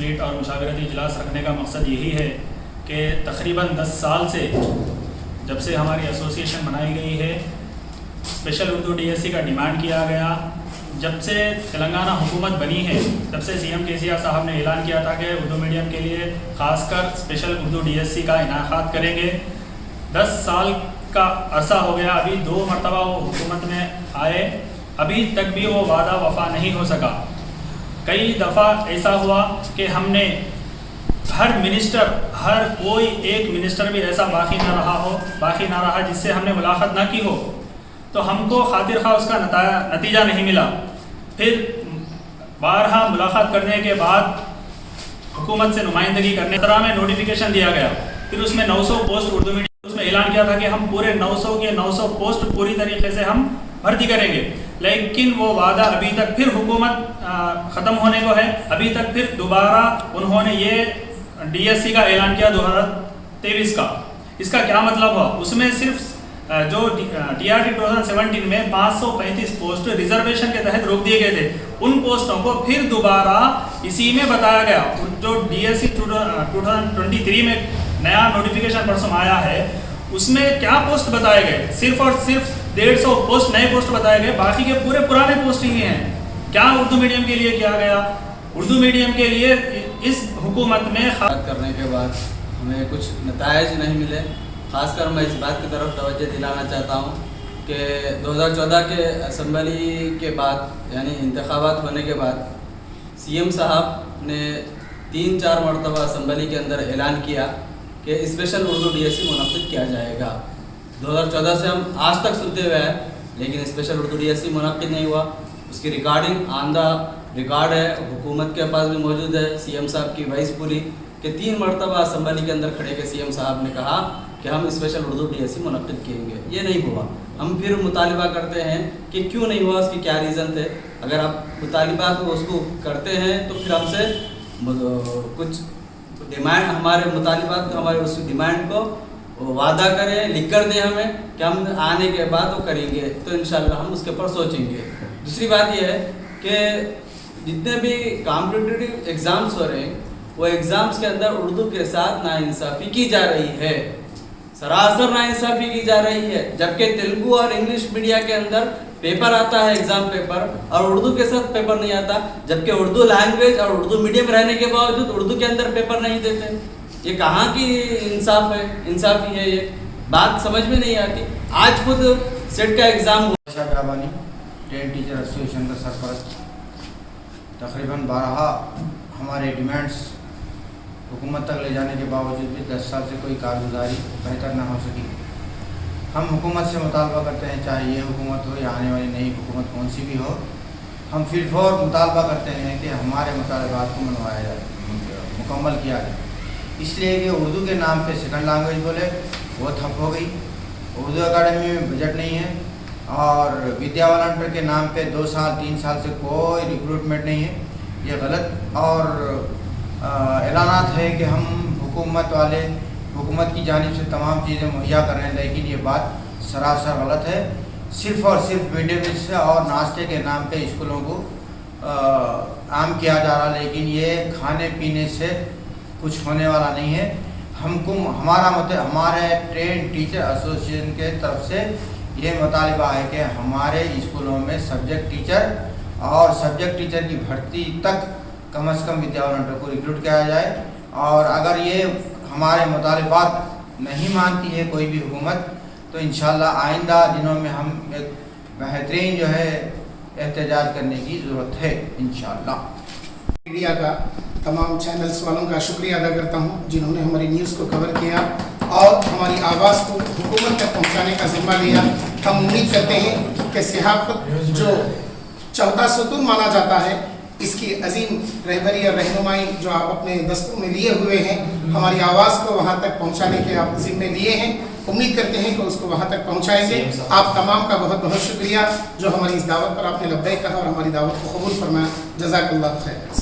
Retreat اور مشاورتی اجلاس رکھنے کا مقصد یہی ہے کہ تقریباً 10 سال سے جب سے ہماری ایسوسیشن بنائی گئی ہے special Urdu D S C کا ڈیمانڈ کیا گیا. جب سے تلنگانہ حکومت بنی ہے تب سے سی ایم KCR صاحب نے اعلان کیا تھا کہ اردو میڈیم کے لیے خاص کر special Urdu D S C کا انعقاد کریں گے. 10 سال کا عرصہ ہو گیا, ابھی 2 مرتبہ وہ حکومت میں آئے, ابھی تک بھی وہ وعدہ وفا نہیں ہو سکا. کئی دفعہ ایسا ہوا کہ ہم نے ہر کوئی ایک منسٹر بھی ایسا باقی نہ رہا جس سے ہم نے ملاقات نہ کی ہو, تو ہم کو خاطر خواہ اس کا نتیجہ نہیں ملا. پھر بارہا ملاقات کرنے کے بعد حکومت سے نمائندگی کرنے طرح میں نوٹیفیکیشن دیا گیا. پھر اس میں 900 پوسٹ اردو میڈیم, اس میں اعلان کیا تھا کہ ہم پورے 900 کے 900 پوسٹ پوری طریقے سے ہم بھرتی کریں گے, لیکن وہ وعدہ ابھی تک پھر حکومت ختم ہونے کو ہے. ابھی تک پھر دوبارہ انہوں نے یہ ڈی ایس سی کا اعلان کیا 2023 کا. اس کا کیا مطلب ہوا؟ اس میں صرف جو TRT 2017 میں 535 پوسٹ ریزرویشن کے تحت روک دیے گئے تھے, ان پوسٹوں کو پھر دوبارہ اسی میں بتایا گیا. جو ڈی ایس سی 2023 میں نیا نوٹیفیکیشن پرسوں آیا ہے اس میں کیا پوسٹ بتائے گئے؟ صرف اور صرف 150 پوسٹ نئے پوسٹ بتائے گئے, باقی کے پورے پرانے پوسٹ ہی ہیں. کیا اردو میڈیم کے لیے کیا گیا؟ اردو میڈیم کے لیے اس حکومت میں کرنے کے بعد ہمیں کچھ نتائج نہیں ملے. خاص کر میں اس بات کی طرف توجہ دلانا چاہتا ہوں کہ 2014 کے اسمبلی کے بعد یعنی انتخابات ہونے کے بعد CM صاحب نے 3-4 مرتبہ اسمبلی کے اندر اعلان کیا کہ special Urdu D S C منعقد کیا جائے گا. 2014 سے ہم آج تک سنتے ہوئے ہیں, لیکن special Urdu D S C منعقد نہیں ہوا. اس کی ریکارڈنگ ریکارڈ ہے, حکومت کے پاس بھی موجود ہے. CM صاحب کی وائس پوری کہ 3 مرتبہ اسمبلی کے اندر کھڑے کے CM صاحب نے کہا کہ ہم special Urdu D S C منعقد کریں گے. یہ نہیں ہوا. ہم پھر مطالبہ کرتے ہیں کہ کیوں نہیں ہوا, اس کی کیا ریزن تھے. اگر آپ مطالبہ کو اس کو کرتے ہیں تو پھر ہم سے کچھ ڈیمانڈ, ہمارے مطالبات کو, ہمارے اس ڈیمانڈ کو وعدہ کریں, لکھ کر دیں ہمیں کہ ہم آنے کے بعد وہ کریں گے, تو انشاءاللہ ہم اس کے اوپر سوچیں گے. دوسری بات یہ ہے کہ جتنے بھی کمپٹیٹیو ایگزامس ہو رہے ہیں وہ ایگزامس کے اندر اردو کے ساتھ ناانصافی کی جا رہی ہے, سراسر ناانصافی کی جا رہی ہے. جبکہ تیلگو اور انگلش میڈیا کے اندر پیپر آتا ہے, ایگزام پیپر, اور اردو کے ساتھ پیپر نہیں آتا. جبکہ اردو لینگویج اور اردو میڈیم رہنے کے باوجود اردو کے اندر پیپر نہیں دیتے. یہ کہاں کی انصاف ہے, انصافی ہے؟ یہ بات سمجھ میں نہیں آتی. آج خود سیٹ کا ایگزام ہوا. ٹرینڈ ٹیچر ایسوسیشن کا سرپرست, تقریباً 12 ہمارے ڈیمانڈس حکومت تک لے جانے کے باوجود بھی 10 سال سے کوئی کارگزاری بہتر نہ ہو سکی. ہم حکومت سے مطالبہ کرتے ہیں, چاہے یہ حکومت ہو یا آنے والی نئی حکومت کون سی بھی ہو, ہم فی الفور مطالبہ کرتے ہیں کہ ہمارے مطالبات کو منوایا جائے, مکمل کیا جائے. اس لیے کہ اردو کے نام پہ سیکنڈ لینگویج بولے وہ ٹھپ ہو گئی. اردو اکیڈمی میں بجٹ نہیں ہے, اور ودیا والنٹر کے نام پہ 2 سال 3 سال سے کوئی ریکروٹمنٹ نہیں ہے. یہ غلط اور اعلانات ہے کہ ہم حکومت کی جانب سے تمام چیزیں مہیا کر رہے ہیں, لیکن یہ بات سراسر غلط ہے. صرف اور صرف مڈ ڈے میل سے اور ناشتے کے نام پہ اسکولوں کو عام کیا جا رہا, لیکن یہ کھانے پینے سے کچھ ہونے والا نہیں ہے. ہمارے ٹرینڈ ٹیچر ایسوسیشن کے طرف سے یہ مطالبہ ہے کہ ہمارے اسکولوں میں سبجیکٹ ٹیچر اور سبجیکٹ ٹیچر کی بھرتی تک کم از کم ودیا والنٹر کو ریکروٹ کیا جائے. اور اگر یہ ہمارے مطالبات نہیں مانتی ہے کوئی بھی حکومت, تو انشاءاللہ آئندہ دنوں میں ہم ایک بہترین جو ہے احتجاج کرنے کی ضرورت ہے انشاءاللہ. میڈیا کا تمام چینلز والوں کا شکریہ ادا کرتا ہوں جنہوں نے ہماری نیوز کو کور کیا اور ہماری آواز کو حکومت تک پہنچانے کا ذمہ لیا. ہم امید کرتے ہیں کہ صحافت جو چوتھا ستون مانا جاتا ہے, اس کی عظیم رہبری اور رہنمائی جو آپ اپنے دستوں میں لیے ہوئے ہیں, ہماری آواز کو وہاں تک پہنچانے کے آپ ذمے لیے ہیں. امید کرتے ہیں کہ اس کو وہاں تک پہنچائیں گے. آپ تمام کا بہت بہت شکریہ جو ہماری اس دعوت پر آپ نے لبیک کہا اور ہماری دعوت کو قبول فرمایا. جزاک اللہ خیر.